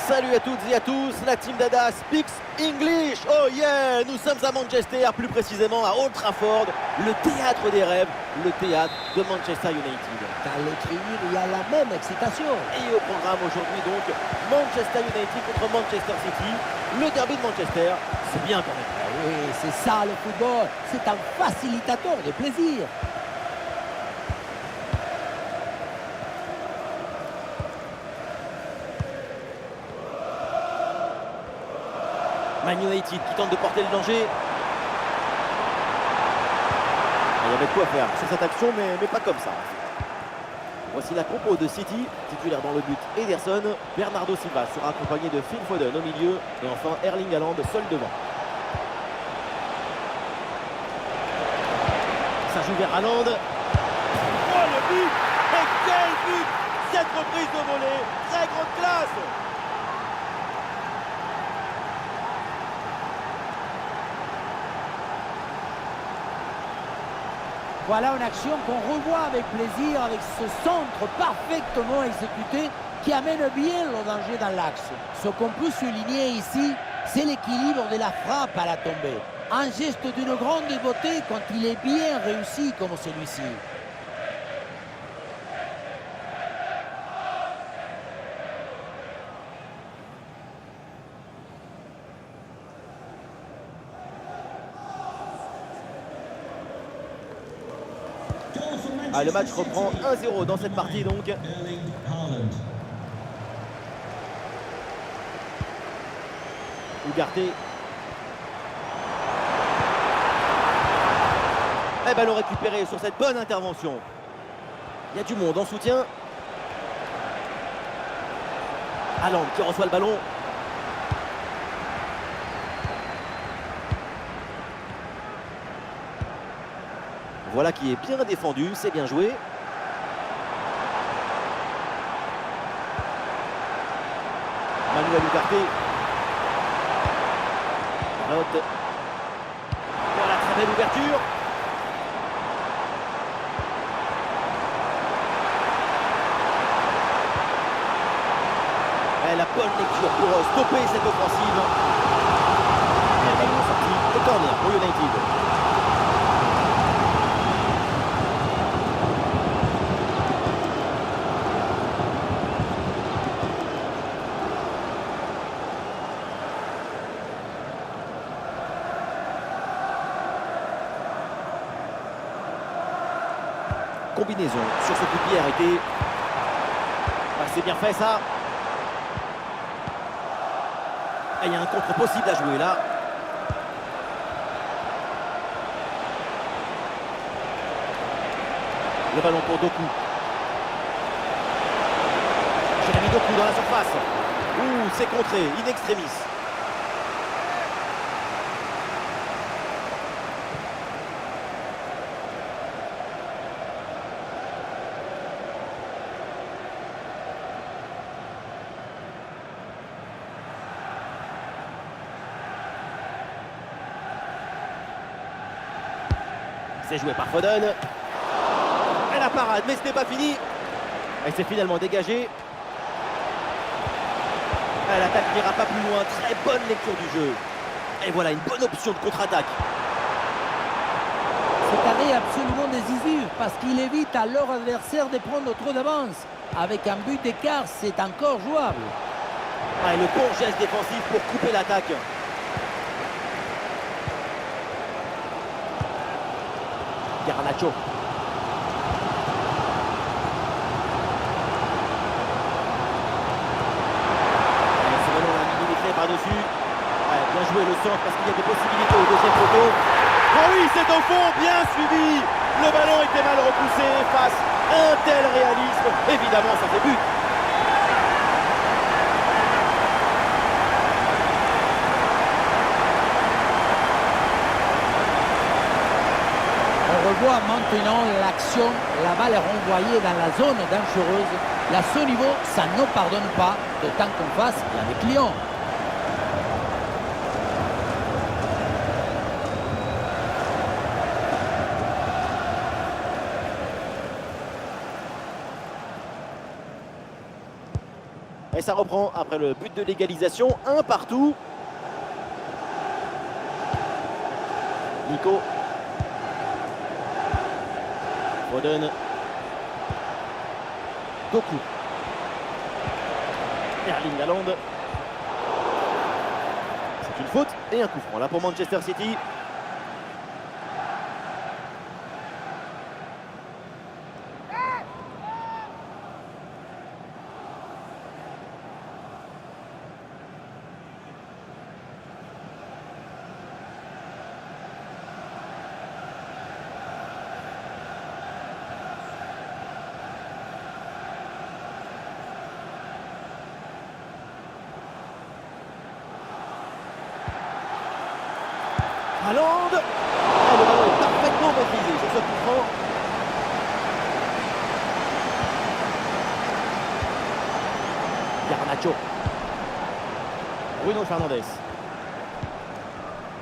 Salut à toutes et à tous, la team Dada speaks English. Oh yeah, nous sommes à Manchester, plus précisément à Old Trafford, le théâtre des rêves, le théâtre de Manchester United. Dans l'écriture, il y a la même excitation. Et au programme aujourd'hui donc, Manchester United contre Manchester City, le derby de Manchester, c'est bien quand même. Ah oui, c'est ça le football, c'est un facilitateur de plaisir. Man United qui tente de porter le danger. Il y avait de quoi faire sur cette action, mais pas comme ça. Voici la compo de City, titulaire dans le but Ederson. Bernardo Silva sera accompagné de Phil Foden au milieu. Et enfin Erling Haaland seul devant. Ça joue vers Haaland. Oh le but! Et quel but! Cette reprise de volée, très grande classe! Voilà une action qu'on revoit avec plaisir, avec ce centre parfaitement exécuté qui amène bien le danger dans l'axe. Ce qu'on peut souligner ici, c'est l'équilibre de la frappe à la tombée. Un geste d'une grande beauté quand il est bien réussi comme celui-ci. Ah, le match reprend 1-0 dans cette partie donc. Ugarte. Et ballon récupéré sur cette bonne intervention. Il y a du monde en soutien. Haaland qui reçoit le ballon. Voilà qui est bien défendu, c'est bien joué. Manuel Ugarte. Note. Voilà, très belle ouverture. Et la bonne lecture pour stopper cette offensive. Et le ballon sorti au corner pour United. Combinaison sur ce coup de pied arrêté. Ah, c'est bien fait ça. Et il y a un contre possible à jouer là. Le ballon pour Doku. Jérémy Doku dans la surface. Ouh, c'est contré, in extremis. C'est joué par Foden. Et la parade, mais ce n'est pas fini. Et c'est finalement dégagé. Et l'attaque n'ira pas plus loin. Très bonne lecture du jeu. Et voilà une bonne option de contre-attaque. Cet arrêt est absolument décisif parce qu'il évite à leur adversaire de prendre trop d'avance. Avec un but d'écart, c'est encore jouable. Et le bon geste défensif pour couper l'attaque. Garnacho. Ce ballon a millimétré par-dessus. Bien joué le centre parce qu'il y a des possibilités au deuxième poteau. Oh oui, c'est au fond, bien suivi. Le ballon était mal repoussé face à un tel réalisme. Évidemment, ça fait but. On revoit maintenant l'action, la balle est renvoyée dans la zone dangereuse. À ce niveau, ça ne pardonne pas, d'autant qu'en face, il y a des clients. Et ça reprend après le but de l'égalisation, un partout. Nico. Foden. Doku. Erling Haaland. C'est une faute et un coup franc là pour Manchester City. Haaland. Le ballon est parfaitement maîtrisé sur ce coup franc. Garnacho. Bruno Fernandes.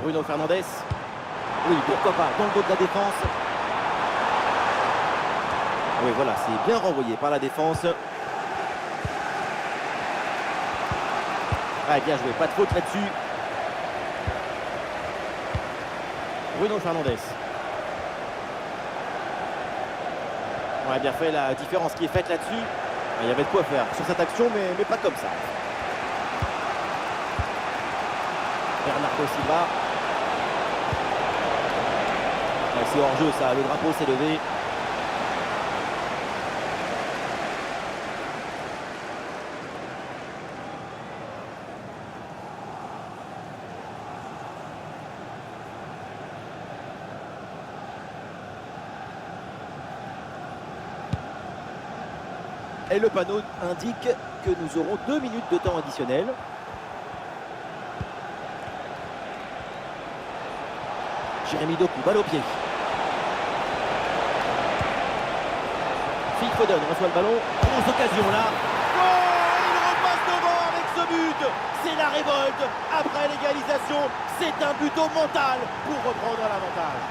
Bruno Fernandes. Oui, pourquoi pas, dans le dos de la défense. Oui, voilà, c'est bien renvoyé par la défense. Ah, bien joué, pas de faute là-dessus. Bruno Fernandes. On a bien fait la différence qui est faite là-dessus. Il y avait de quoi faire sur cette action, mais pas comme ça. Bernardo Silva. C'est hors-jeu ça, le drapeau s'est levé. Et le panneau indique que nous aurons 2 minutes de temps additionnel. Jérémy Doku, balle au pied. Phil Foden reçoit le ballon. Grosse occasion là. Oh, il repasse devant avec ce but. C'est la révolte. Après l'égalisation, c'est un but au mental pour reprendre l'avantage.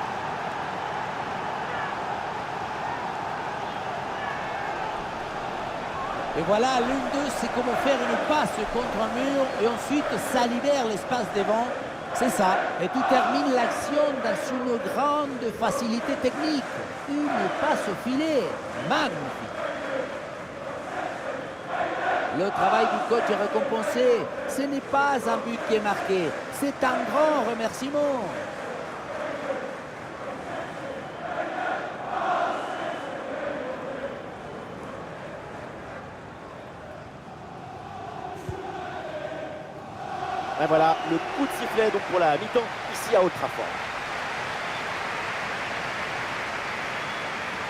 Et voilà, l'une d'eux, c'est comment faire une passe contre un mur et ensuite ça libère l'espace devant. C'est ça. Et tu termines l'action dans une grande facilité technique. Une passe au filet. Magnifique. Le travail du coach est récompensé. Ce n'est pas un but qui est marqué. C'est un grand remerciement. Et voilà, le coup de sifflet donc pour la mi-temps ici à Old Trafford.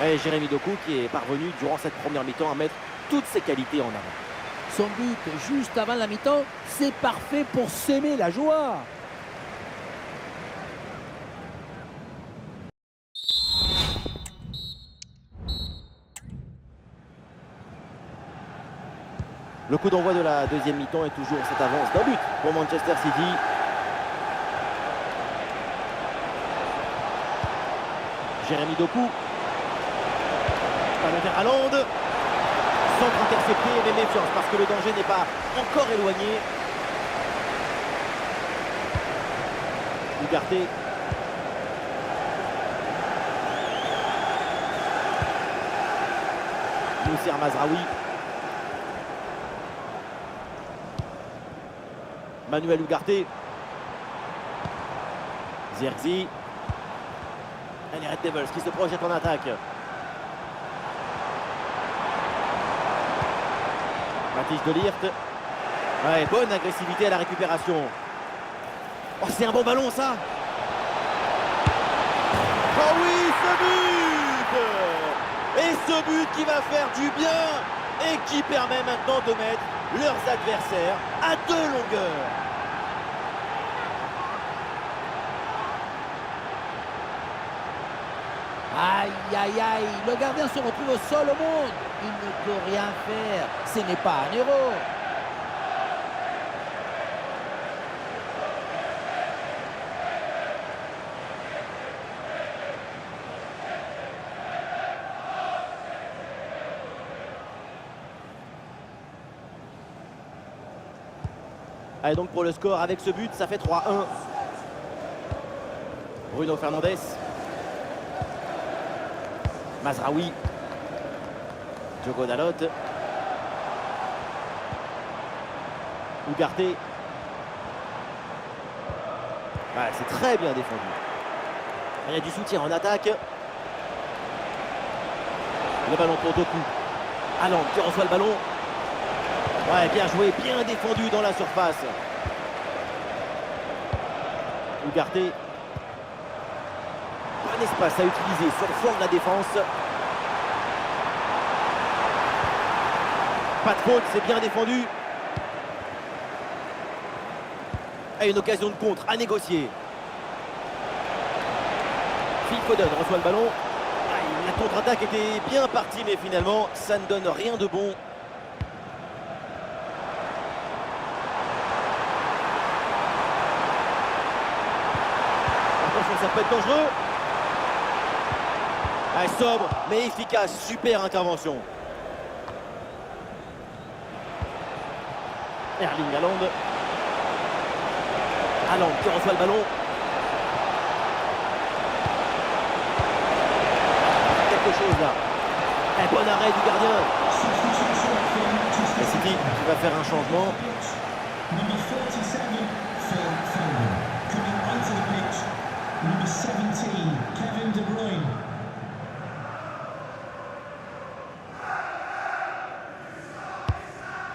Et Jérémy Doku qui est parvenu durant cette première mi-temps à mettre toutes ses qualités en avant. Son but juste avant la mi-temps, c'est parfait pour s'aimer la joie. Le coup d'envoi de la deuxième mi-temps est toujours cette avance d'un but pour Manchester City. Jérémy Doku. Ballon vers Haaland. Centre intercepté, mais méfiance parce que le danger n'est pas encore éloigné. Ugarte. Mousser Mazraoui. Manuel Ugarte. Zirkzee. Et les Red Devils qui se projettent en attaque. Mathis de Ligt. Ouais, bonne agressivité à la récupération. Oh, c'est un bon ballon ça. Oh oui, ce but. Et ce but qui va faire du bien et qui permet maintenant de mettre leurs adversaires à 2 longueurs. Aïe, aïe, aïe, le gardien se retrouve seul au monde. Il ne peut rien faire. Ce n'est pas un héros. Allez, donc pour le score, avec ce but, ça fait 3-1. Bruno Fernandes. Mazraoui. Diogo Dalot. Ugarte. Ouais, c'est très bien défendu. Il y a du soutien en attaque. Le ballon pour Doku. Haaland qui reçoit le ballon. Ouais, bien joué, bien défendu dans la surface. Ugarte. Un espace à utiliser sur le flanc de la défense. Pas de faute, c'est bien défendu. Et une occasion de contre à négocier. Phil Foden reçoit le ballon. La contre-attaque était bien partie, mais finalement, ça ne donne rien de bon. Attention, ça peut être dangereux. Sobre, mais efficace. Super intervention. Erling Haaland. Haaland qui reçoit le ballon. Quelque chose là. Un bon arrêt du gardien. Et City qui va faire un changement.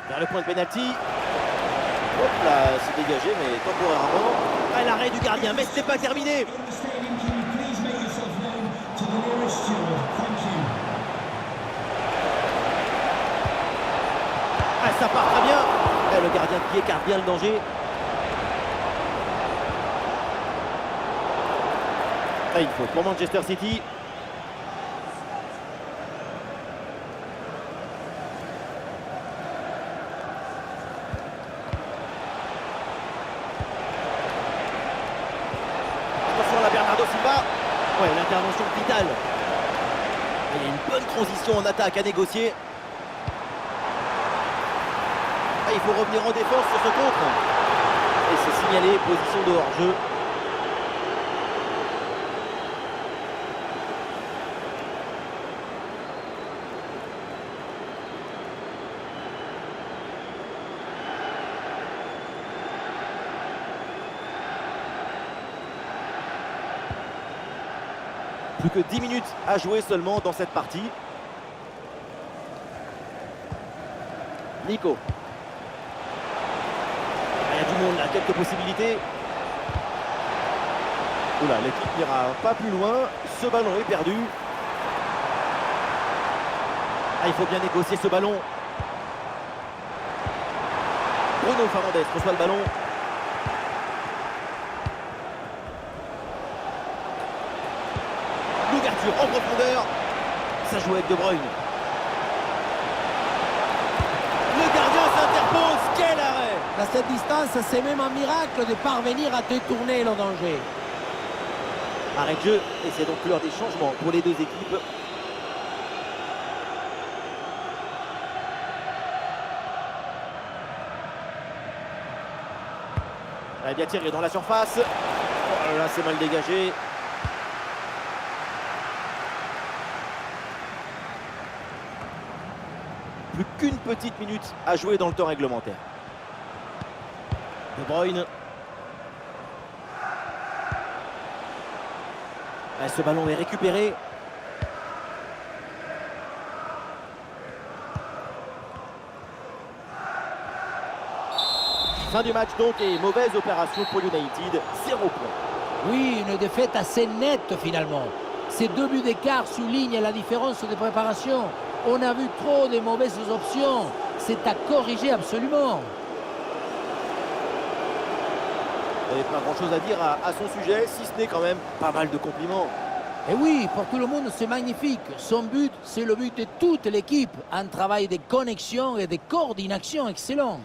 Vers le point de pénalty. Hop là, c'est dégagé, mais temporairement. Ah, l'arrêt du gardien, mais ce n'est pas terminé. Ah, ça part très bien. Et le gardien qui écarte bien le danger. Ah, il faut pour Manchester City. Bernardo Silva. Ouais, l'intervention vitale. Il y a une bonne transition en attaque à négocier. Ah, il faut revenir en défense sur ce contre. Et c'est signalé, position de hors-jeu. Plus que 10 minutes à jouer seulement dans cette partie. Nico. Il y a du monde là, quelques possibilités. Oula, l'équipe n'ira pas plus loin. Ce ballon est perdu. Ah, il faut bien négocier ce ballon. Bruno Fernandes reçoit le ballon. L'ouverture en profondeur. Ça joue avec De Bruyne. Le gardien s'interpose. Quel arrêt! À cette distance, c'est même un miracle de parvenir à détourner le danger. Arrêt de jeu. Et c'est donc l'heure des changements pour les deux équipes. Elle a bien tiré dans la surface. Oh là, c'est mal dégagé. Plus qu'une petite minute à jouer dans le temps réglementaire. De Bruyne. Ce ballon est récupéré. Fin du match donc et mauvaise opération pour United. 0 points. Oui, une défaite assez nette finalement. Ces 2 buts d'écart soulignent la différence de préparation. On a vu trop de mauvaises options. C'est à corriger absolument. Et pas grand chose à dire à son sujet, si ce n'est quand même pas mal de compliments. Et oui, pour tout le monde, c'est magnifique. Son but, c'est le but de toute l'équipe. Un travail de connexion et de coordination excellent.